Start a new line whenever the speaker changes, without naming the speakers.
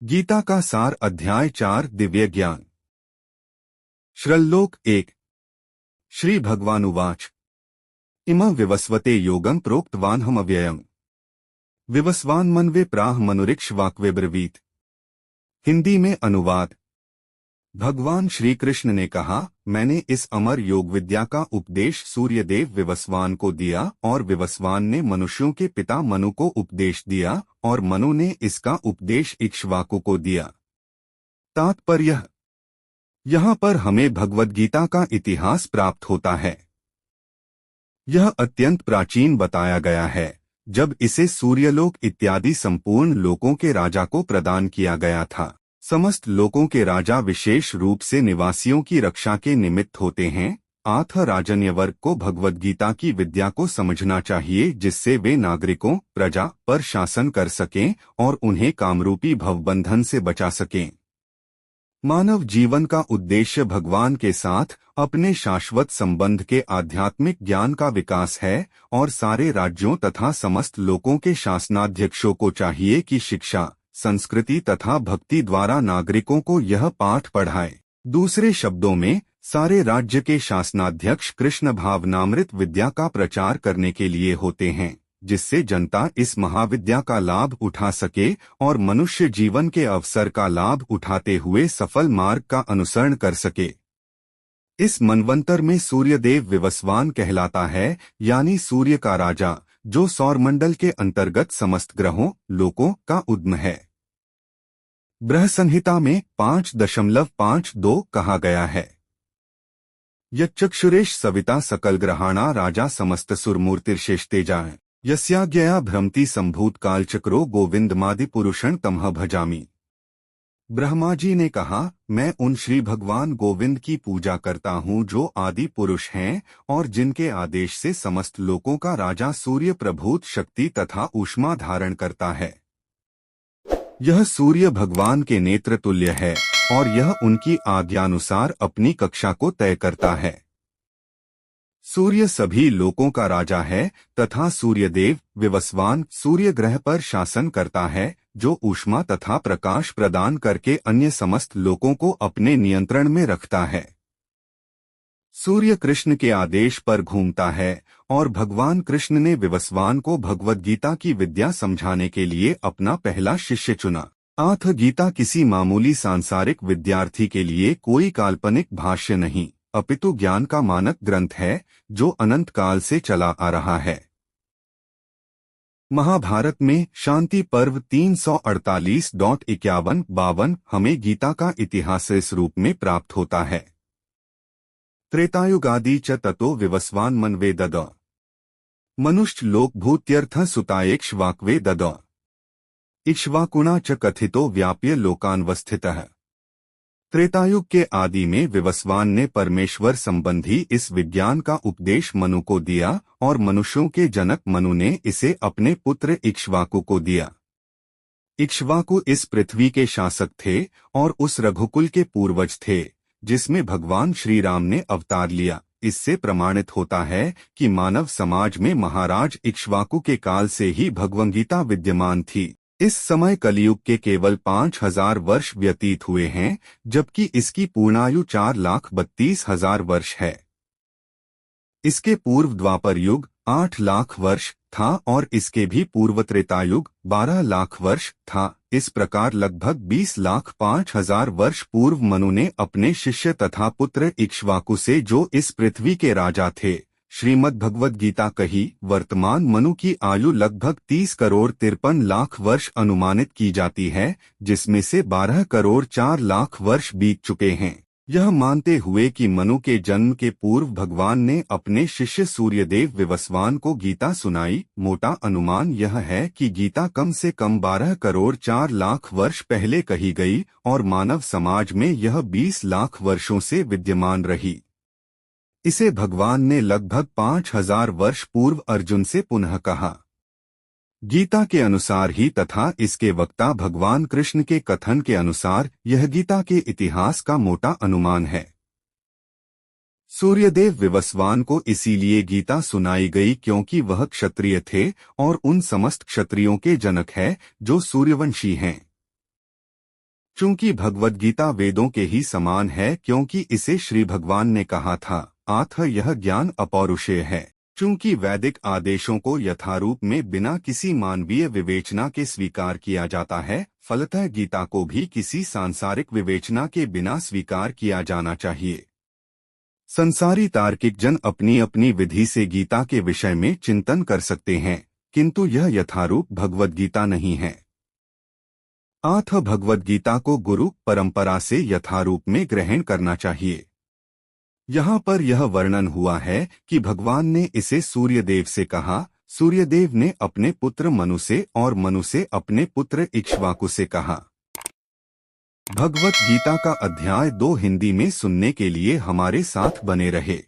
गीता का सार अध्याय 4 दिव्य ज्ञान। श्लोक 1। श्री भगवानुवाच इमं विवस्वते योगं प्रोक्तवानहमव्ययम् विवस्वान मनवे प्राह मनुरिक्ष वाक्वे ब्रवीत। हिंदी में अनुवाद। भगवान श्री कृष्ण ने कहा, मैंने इस अमर योग विद्या का उपदेश सूर्यदेव विवस्वान को दिया और विवस्वान ने मनुष्यों के पिता मनु को उपदेश दिया और मनु ने इसका उपदेश इक्ष्वाकु को दिया। तात्पर्य। यहाँ पर हमें भगवद गीता का इतिहास प्राप्त होता है। यह अत्यंत प्राचीन बताया गया है, जब इसे सूर्यलोक इत्यादि संपूर्ण लोकों के राजा को प्रदान किया गया था। समस्त लोकों के राजा विशेष रूप से निवासियों की रक्षा के निमित्त होते हैं। अतः राजन्य वर्ग को भगवद गीता की विद्या को समझना चाहिए, जिससे वे नागरिकों प्रजा पर शासन कर सकें और उन्हें कामरूपी भवबंधन से बचा सकें। मानव जीवन का उद्देश्य भगवान के साथ अपने शाश्वत संबंध के आध्यात्मिक ज्ञान का विकास है और सारे राज्यों तथा समस्त लोकों के शासनाध्यक्षों को चाहिए कि शिक्षा, संस्कृति तथा भक्ति द्वारा नागरिकों को यह पाठ पढ़ाए। दूसरे शब्दों में, सारे राज्य के शासनाध्यक्ष कृष्ण भावनामृत विद्या का प्रचार करने के लिए होते हैं, जिससे जनता इस महाविद्या का लाभ उठा सके और मनुष्य जीवन के अवसर का लाभ उठाते हुए सफल मार्ग का अनुसरण कर सके। इस मनवंतर में सूर्यदेव विवस्वान कहलाता है, यानी सूर्य का राजा, जो सौरमंडल के अंतर्गत समस्त ग्रहों लोकों का उद्म है। बृहत्संहिता में 5.52 कहा गया है, यच्चक्षुरेश सविता सकल ग्रहाणा राजा समस्त सुरमूर्तिर्शेषतेजाय यस्याज्ञया भ्रमति संभूत कालचक्रो गोविंदमादि पुरुषं तमह भजामि। ब्रह्मा जी ने कहा, मैं उन श्री भगवान गोविंद की पूजा करता हूँ जो आदि पुरुष हैं और जिनके आदेश से समस्त लोकों का राजा सूर्य प्रभूत शक्ति तथा ऊष्मा धारण करता है। यह सूर्य भगवान के नेत्र तुल्य है और यह उनकी आज्ञानुसार अपनी कक्षा को तय करता है। सूर्य सभी लोकों का राजा है तथा सूर्यदेव विवस्वान सूर्य ग्रह पर शासन करता है, जो ऊष्मा तथा प्रकाश प्रदान करके अन्य समस्त लोकों को अपने नियंत्रण में रखता है। सूर्य कृष्ण के आदेश पर घूमता है और भगवान कृष्ण ने विवस्वान को भगवद गीता की विद्या समझाने के लिए अपना पहला शिष्य चुना। अतः गीता किसी मामूली सांसारिक विद्यार्थी के लिए कोई काल्पनिक भाष्य नहीं, अपितु ज्ञान का मानक ग्रंथ है जो अनंत काल से चला आ रहा है। महाभारत में शांति पर्व 348.51-52 हमें गीता का इतिहास इस रूप में प्राप्त होता है। त्रेतायुगादि च ततो विवस्वान मनवे दद मनुष्य लोक भूत्यर्थ सुतायेक्ष्वाक्वे दद इक्ष्वाकुणा च कथितो व्याप्य लोकान्वस्थितः। त्रेतायुग के आदि में विवस्वान ने परमेश्वर संबंधी इस विज्ञान का उपदेश मनु को दिया और मनुष्यों के जनक मनु ने इसे अपने पुत्र इक्ष्वाकु को दिया। इक्ष्वाकु इस पृथ्वी के शासक थे और उस रघुकुल के पूर्वज थे जिसमें भगवान श्री राम ने अवतार लिया। इससे प्रमाणित होता है कि मानव समाज में महाराज इक्ष्वाकु के काल से ही भगवद्गीता विद्यमान थी। इस समय कलियुग के केवल 5000 वर्ष व्यतीत हुए हैं, जबकि इसकी पूर्णायु 4,32,000 वर्ष है। इसके पूर्व द्वापर युग 8 लाख वर्ष था और इसके भी पूर्व त्रेतायुग 12 लाख वर्ष था। इस प्रकार लगभग 20,05,000 वर्ष पूर्व मनु ने अपने शिष्य तथा पुत्र इक्ष्वाकु से, जो इस पृथ्वी के राजा थे, श्रीमद् भगवद गीता कही। वर्तमान मनु की आयु लगभग 30 करोड़ 53 लाख वर्ष अनुमानित की जाती है, जिसमें से 12 करोड़ 4 लाख वर्ष बीत चुके हैं। यह मानते हुए कि मनु के जन्म के पूर्व भगवान ने अपने शिष्य सूर्यदेव विवस्वान को गीता सुनाई, मोटा अनुमान यह है कि गीता कम से कम 12 करोड़ 4 लाख वर्ष पहले कही गई और मानव समाज में यह 20 लाख वर्षों से विद्यमान रही। इसे भगवान ने लगभग 5000 वर्ष पूर्व अर्जुन से पुनः कहा। गीता के अनुसार ही तथा इसके वक्ता भगवान कृष्ण के कथन के अनुसार यह गीता के इतिहास का मोटा अनुमान है। सूर्यदेव विवस्वान को इसीलिए गीता सुनाई गई क्योंकि वह क्षत्रिय थे और उन समस्त क्षत्रियों के जनक है जो सूर्यवंशी हैं। चूंकि भगवद गीता वेदों के ही समान है, क्योंकि इसे श्री भगवान ने कहा था, आथ यह ज्ञान अपौरुषेय है। चूंकि वैदिक आदेशों को यथारूप में बिना किसी मानवीय विवेचना के स्वीकार किया जाता है, फलतः गीता को भी किसी सांसारिक विवेचना के बिना स्वीकार किया जाना चाहिए। संसारी तार्किक जन अपनी अपनी विधि से गीता के विषय में चिंतन कर सकते हैं, किंतु यह यथारूप भगवद गीता नहीं है। आथ भगवद गीता को गुरु परंपरा से यथारूप में ग्रहण करना चाहिए। यहाँ पर यह वर्णन हुआ है कि भगवान ने इसे सूर्यदेव से कहा, सूर्यदेव ने अपने पुत्र मनु से और मनु से अपने पुत्र इक्ष्वाकु से कहा। भगवत गीता का अध्याय 2 हिंदी में सुनने के लिए हमारे साथ बने रहे।